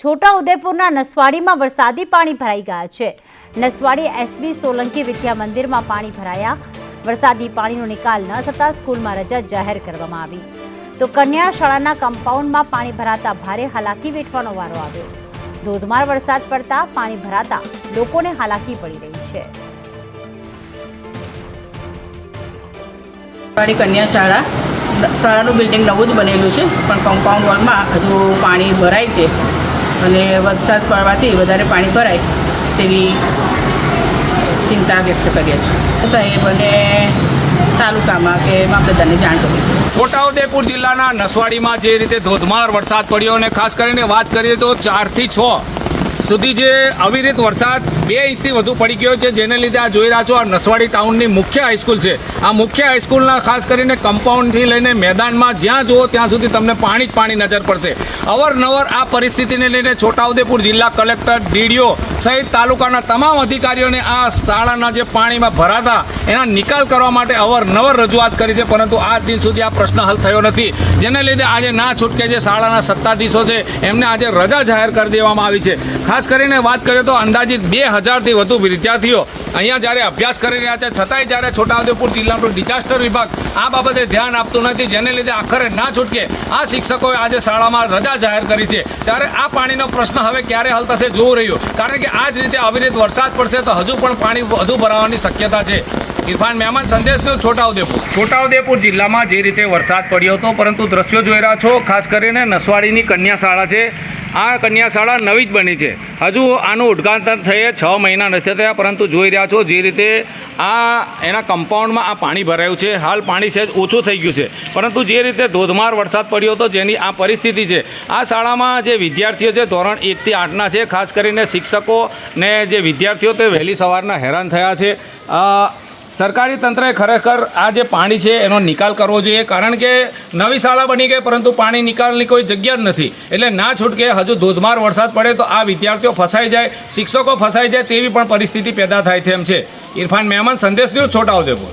છોટાઉદેપુરના નસવાડીમાં વરસાદી પાણી ભરાઈ ગયા છે। નસવાડી એસબી સોલંકી વિદ્યા મંદિરમાં પાણી ભરાયા। વરસાદી પાણીનો નિકાલ ન થતા સ્કૂલમાં રજા જાહેર કરવામાં આવી તો કન્યા શાળાના કમ્પાઉન્ડમાં પાણી ભરાતા ભારે હાલાકી વેઠવાનો વારો આવ્યો। ધોધમાર વરસાદ પડતા પાણી ભરાતા લોકોને હાલાકી પડી રહી છે। કન્યા શાળાનું બિલ્ડિંગ નવું જ બનેલું છે, પણ કમ્પાઉન્ડ વોલમાં હજુ પાણી ભરાય છે અને વરસાદ પડવાથી વધારે પાણી ભરાય તેવી ચિંતા વ્યક્ત કરીએ છીએ સાહેબ અને તાલુકામાં કે મામલતદારને જાણ કરીશું। છોટાઉદેપુર જિલ્લાના નસવાડીમાં જે રીતે ધોધમાર વરસાદ પડ્યો અને ખાસ કરીને વાત કરીએ તો 4 થી 6 સુધી જે અવિરત વરસાદ 2 ઇંચથી વધુ પડી ગયો છે, જેને લીધે આ જોઈ રહ્યા છો આ નસવાડી ટાઉનની મુખ્ય હાઈસ્કૂલ છે। આ મુખ્ય હાઈસ્કૂલના ખાસ કરીને કમ્પાઉન્ડથી લઈને મેદાનમાં જ્યાં જુઓ ત્યાં સુધી તમને પાણી જ પાણી નજર પડશે। અવારનવાર આ પરિસ્થિતિને લઈને છોટાઉદેપુર જિલ્લા કલેક્ટર, ડીડીઓ સહિત તાલુકાના તમામ અધિકારીઓને આ શાળાના જે પાણીમાં ભરાતા એના નિકાલ કરવા માટે અવારનવાર રજૂઆત કરી છે, પરંતુ આજ દિન સુધી આ પ્રશ્ન હલ થયો નથી, જેને લીધે આજે ના છૂટકે જે શાળાના સત્તાધીશો છે એમને આજે રજા જાહેર કરી દેવામાં આવી છે। ખાસ કરીને વાત કરીએ તો અંદાજિત 2000થી વધુ વિદ્યાર્થીઓ અહીંયા જ્યારે અભ્યાસ કરી રહ્યા છે, છતાંય જ્યારે છોટાઉદેપુર જિલ્લાનું ડિઝાસ્ટર વિભાગ આ બાબતે ધ્યાન આપતું નથી, જેને લીધે આખરે ના છૂટકે આ શિક્ષકોએ આજે શાળામાં રજા જાહેર કરી છે। ત્યારે આ પાણીનો પ્રશ્ન હવે ક્યારે હલ થશે જોવું રહ્યું, કારણ કે આ જ રીતે અવિરત વરસાદ પડશે તો હજુ પણ પાણી વધુ ભરાવાની શક્યતા છે। ઇરફાન મહેમાન, સંદેશ ન્યૂઝ, છોટાઉદેપુર જિલ્લામાં જે રીતે વરસાદ પડ્યો હતો, પરંતુ દ્રશ્યો જોઈ રહ્યા છો ખાસ કરીને નસવાડીની કન્યા શાળા છે। આ કન્યા શાળા નવી જ બની છે, હજુ આનું ઉદ્ઘાટન થયે 6 મહિના નથી થયા, પરંતુ જોઈ રહ્યા છો જે રીતે આ એના કમ્પાઉન્ડમાં આ પાણી ભરાયું છે। હાલ પાણી સહેજ ઓછું થઈ ગયું છે, પરંતુ જે રીતે ધોધમાર વરસાદ પડ્યો હતો જેની આ પરિસ્થિતિ છે, આ શાળામાં જે વિદ્યાર્થીઓ છે ધોરણ 1 થી 8ના છે, ખાસ કરીને શિક્ષકો ને જે વિદ્યાર્થીઓ તે વહેલી સવારના હેરાન થયા છે। સરકારી તંત્રએ ખરેખર આ જે પાણી છે એનો નિકાલ કરવો જોઈએ, કારણ કે નવી શાળા બની ગઈ પરંતુ પાણી નિકાલની કોઈ જગ્યા જ નથી, એટલે ના છૂટકે હજુ ધોધમાર વરસાદ પડે તો આ વિદ્યાર્થીઓ ફસાઈ જાય, શિક્ષકો ફસાઈ જાય તેવી પણ પરિસ્થિતિ પેદા થાય તેમ છે। ઇરફાન મહેમાન, સંદેશ ન્યૂઝ, છોટાઉદેપુર।